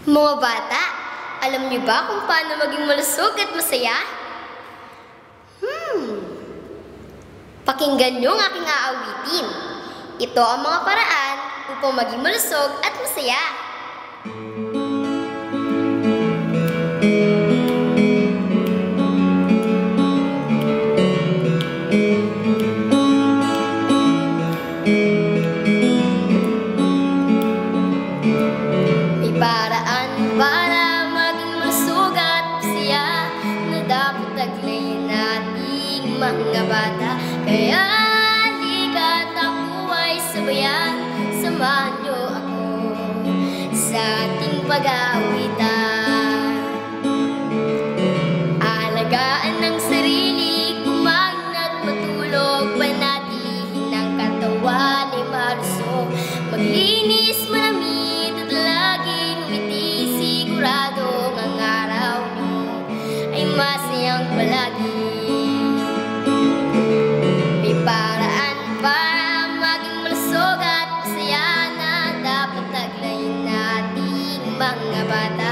Mga bata, alam niyo ba kung paano maging malusog at masaya? Pakinggan niyo ang aking aawitin. Ito ang mga paraan upang maging malusog at masaya. May paraan para maging malusog at masaya na dapat taglayin nating mga bata. Kaya halika't ako ay sabayan, samahan niyo ako sa ating pag-aawitan. Alagaan ng sarili, kumain at matulog, panatilihin ang katawan ay malusog, maglinis, manamit at laging umiti, siguradong ang araw niyo ay masayang palagi. May paraan para maging malusog at masaya na dapat taglayin nating mga bata.